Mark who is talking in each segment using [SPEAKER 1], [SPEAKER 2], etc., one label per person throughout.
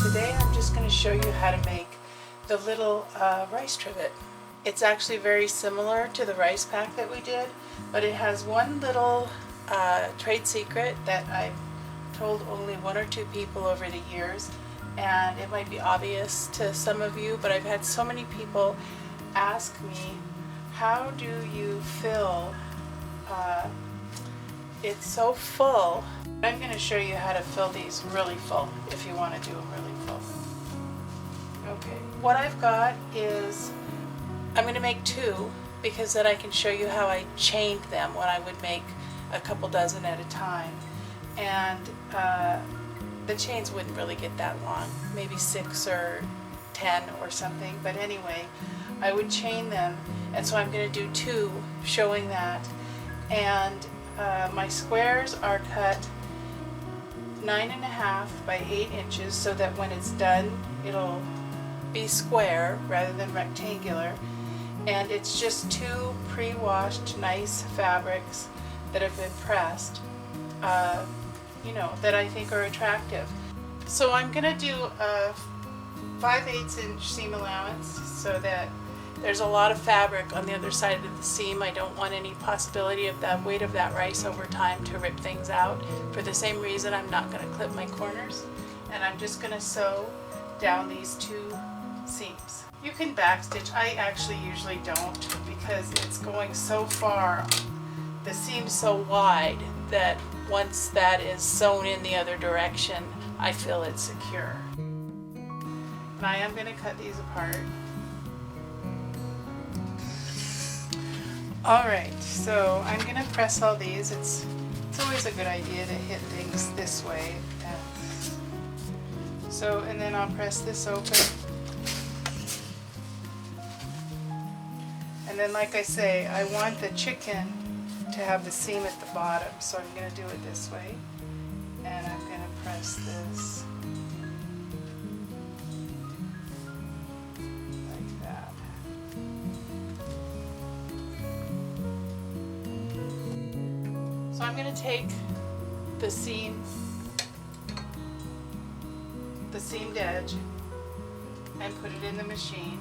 [SPEAKER 1] Today I'm just going to show you how to make the little rice trivet. It's actually very similar to the rice pack that we did, but it has one little trade secret that I've told only one or two people over the years, and it might be obvious to some of you, but I've had so many people ask me, how do you fill it's so full? I'm going to show you how to fill these really full if you want to do them really full. Okay, what I've got is, I'm going to make two because then I can show you how I chained them when I would make a couple dozen at a time. And the chains wouldn't really get that long, maybe 6 or 10 or something, but anyway, I would chain them, and so I'm going to do two showing that. And my squares are cut 9.5 by 8 inches so that when it's done it'll be square rather than rectangular, and it's just two pre-washed nice fabrics that have been pressed, you know, that I think are attractive. So I'm going to do a 5/8 inch seam allowance so that there's a lot of fabric on the other side of the seam. I don't want any possibility of the weight of that rice over time to rip things out. For the same reason, I'm not going to clip my corners, and I'm just going to sew down these two seams. You can backstitch. I actually usually don't because it's going so far, the seam's so wide that once that is sewn in the other direction, I feel it's secure. And I am going to cut these apart. Alright, so I'm going to press all these. It's always a good idea to hit things this way. So, and then I'll press this open. And then, like I say, I want the chicken to have the seam at the bottom, so I'm going to do it this way. And I'm going to press this like that. So I'm going to take the seamed edge and put it in the machine.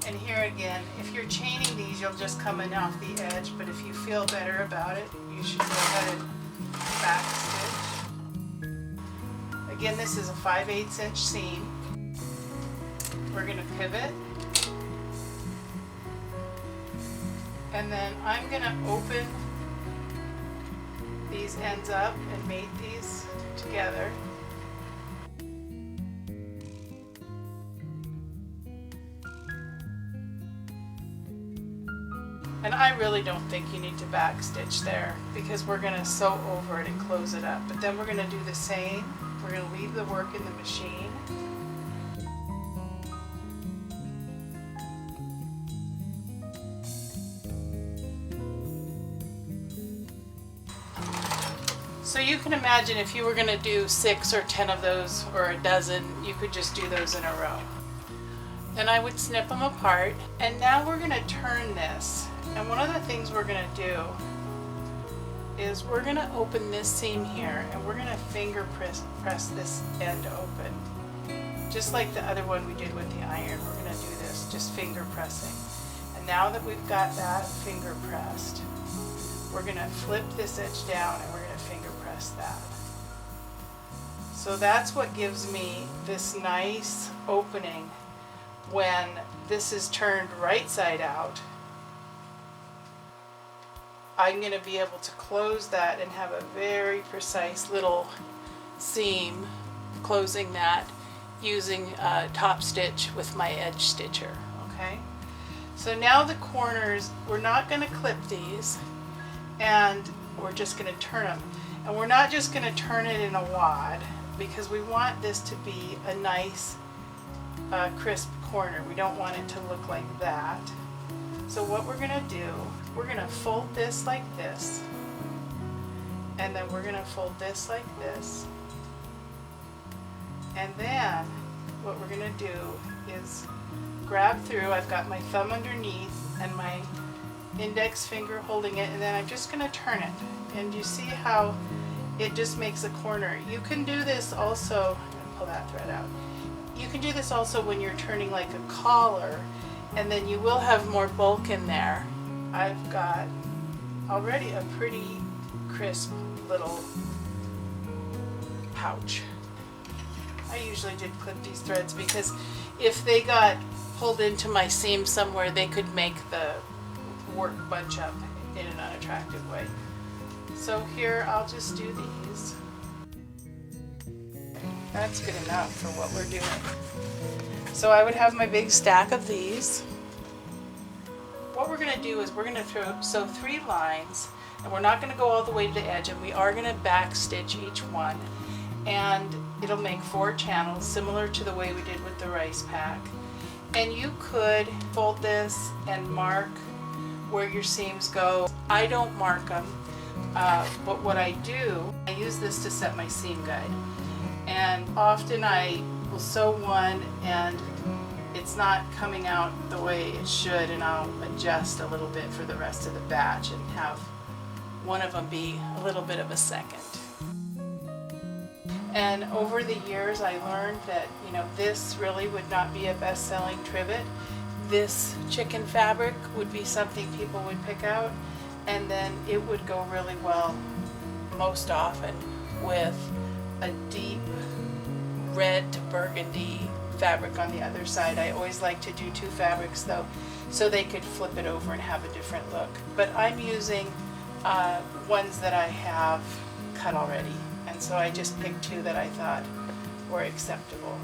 [SPEAKER 1] And here again, if you're chaining these, you'll just come in off the edge, but if you feel better about it, you should go ahead and backstitch. Again, this is a 5/8 inch seam. We're going to pivot. And then I'm going to open these ends up and mate these together. And I really don't think you need to backstitch there because we're going to sew over it and close it up. But then we're going to do the same. We're going to leave the work in the machine. So you can imagine if you were going to do 6 or 10 of those or a dozen, you could just do those in a row. Then I would snip them apart, and now we're going to turn this. And one of the things we're going to do is we're going to open this seam here, and we're going to finger press this end open. Just like the other one we did with the iron, we're going to do this, just finger pressing. And now that we've got that finger pressed, we're going to flip this edge down and we're going to finger press that. So that's what gives me this nice opening when this is turned right side out. I'm going to be able to close that and have a very precise little seam closing that using top stitch with my edge stitcher. Okay, so now the corners, we're not going to clip these, and we're just going to turn them. And we're not just going to turn it in a wad because we want this to be a nice crisp corner. We don't want it to look like that. So what we're going to do, we're going to fold this like this, and then we're going to fold this like this, and then what we're going to do is grab through. I've got my thumb underneath and my index finger holding it, and then I'm just going to turn it, and you see how it just makes a corner. You can do this also, pull that thread out. You can do this also when you're turning like a collar, and then you will have more bulk in there. I've got already a pretty crisp little pouch. I usually did clip these threads because if they got pulled into my seam somewhere, they could make the work bunch up in an unattractive way. So here I'll just do these. That's good enough for what we're doing. So I would have my big stack of these. What we're going to do is we're going to sew 3 lines, and we're not going to go all the way to the edge, and we are going to back stitch each one, and it'll make 4 channels similar to the way we did with the rice pack. And you could fold this and mark where your seams go. I don't mark them, but what I do, I use this to set my seam guide. And often I will sew one and it's not coming out the way it should, and I'll adjust a little bit for the rest of the batch and have one of them be a little bit of a second. And over the years I learned that, you know, this really would not be a best-selling trivet. This chicken fabric would be something people would pick out, and then it would go really well most often with a deep red to burgundy fabric on the other side. I always like to do 2 fabrics though, so they could flip it over and have a different look. But I'm using ones that I have cut already, and so I just picked 2 that I thought were acceptable.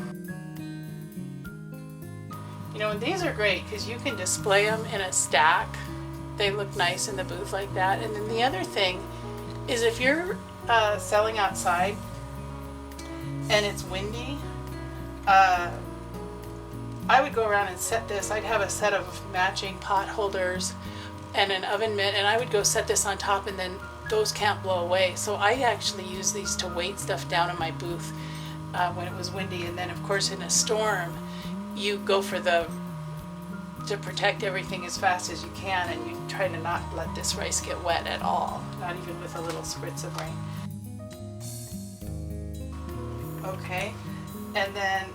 [SPEAKER 1] You know, and these are great because you can display them in a stack. They look nice in the booth like that. And then the other thing is, if you're selling outside and it's windy, I would go around and set this. I'd have a set of matching pot holders and an oven mitt, and I would go set this on top, and then those can't blow away. So I actually use these to weight stuff down in my booth when it was windy. And then of course in a storm, you go for to protect everything as fast as you can, and you try to not let this rice get wet at all, not even with a little spritz of rain. Okay, and then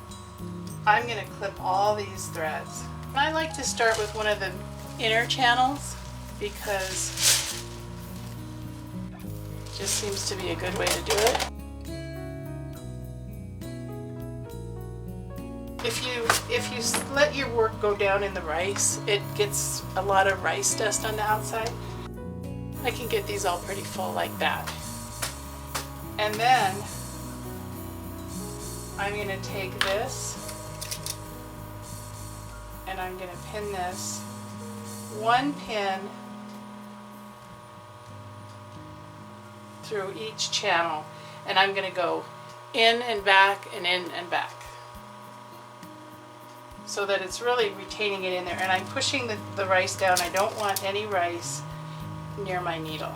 [SPEAKER 1] I'm going to clip all these threads. I like to start with one of the inner channels because it just seems to be a good way to do it. If you let your work go down in the rice, it gets a lot of rice dust on the outside. I can get these all pretty full like that. And then I'm going to take this and I'm going to pin this 1 pin through each channel, and I'm going to go in and back and in and back, so that it's really retaining it in there. And I'm pushing the rice down. I don't want any rice near my needle.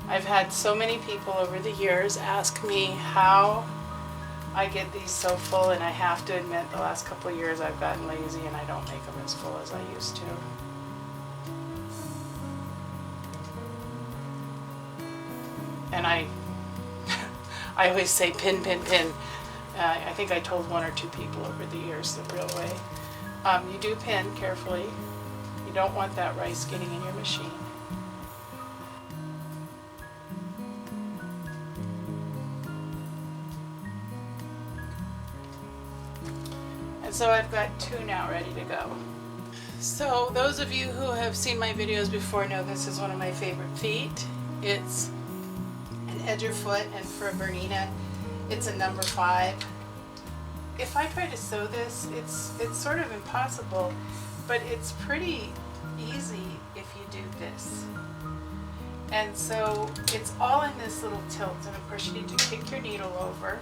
[SPEAKER 1] I've had so many people over the years ask me how I get these so full, and I have to admit the last couple of years I've gotten lazy and I don't make them as full as I used to. And I always say pin, pin, pin. I think I told 1 or 2 people over the years the real way. You do pin carefully. You don't want that rice getting in your machine. And so I've got 2 now ready to go. So those of you who have seen my videos before know this is one of my favorite feet. It's an edger foot, and for a Bernina, it's a number 5. If I try to sew this, it's sort of impossible, but it's pretty easy if you do this. And so it's all in this little tilt, and of course you need to kick your needle over.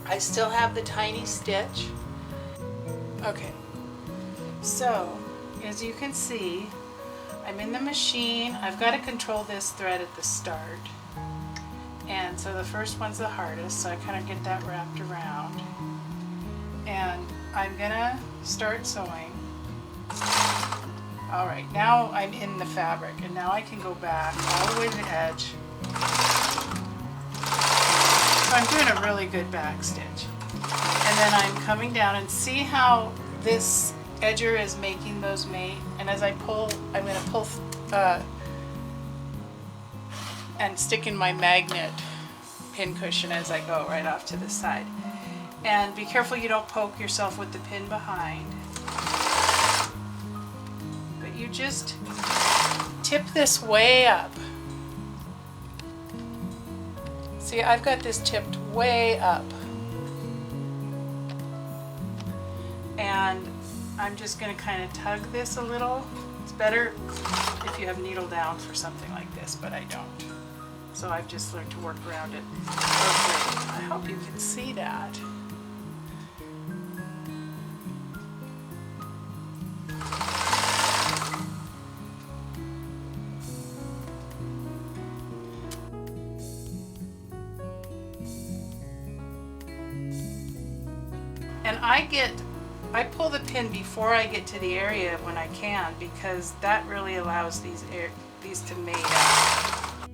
[SPEAKER 1] I still have the tiny stitch. Okay, so as you can see, I'm in the machine. I've got to control this thread at the start. And so the first one's the hardest, so I kind of get that wrapped around. And I'm gonna start sewing. All right, now I'm in the fabric, and now I can go back all the way to the edge. So I'm doing a really good back stitch. And then I'm coming down, and see how this edger is making those mate, and as I pull, I'm going to pull and stick in my magnet pin cushion as I go right off to the side. And be careful you don't poke yourself with the pin behind. But you just tip this way up. See, I've got this tipped way up. And I'm just going to kind of tug this a little. It's better if you have needle down for something like this, but I don't. So I've just learned to work around it. Okay, I hope you can see that. And I pull the pin before I get to the area when I can, because that really allows these to mate up.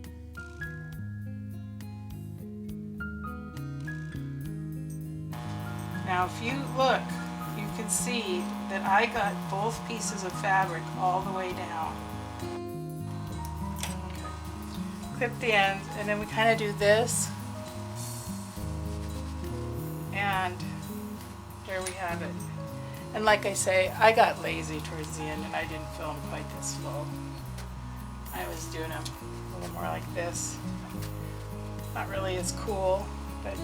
[SPEAKER 1] Now if you look, you can see that I got both pieces of fabric all the way down. Okay. Clip the ends, and then we kind of do this, and there we have it. And like I say, I got lazy towards the end and I didn't film quite this slow. I was doing them a little more like this. Not really as cool, but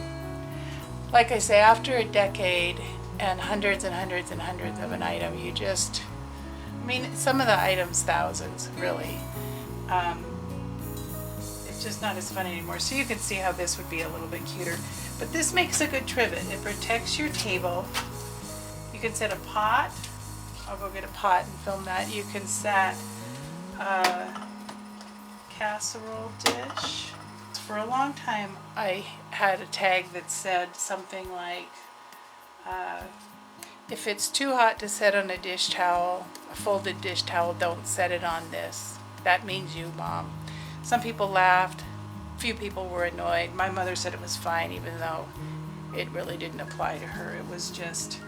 [SPEAKER 1] like I say, after a decade and hundreds and hundreds and hundreds of an item, you just, I mean, some of the items, thousands, really. It's just not as fun anymore. So you can see how this would be a little bit cuter. But this makes a good trivet. It protects your table. You can set a pot. I'll go get a pot and film that. You can set a casserole dish. For a long time I had a tag that said something like, if it's too hot to set on a dish towel, a folded dish towel, don't set it on this. That means you, Mom. Some people laughed. A few people were annoyed. My mother said it was fine, even though it really didn't apply to her. It was just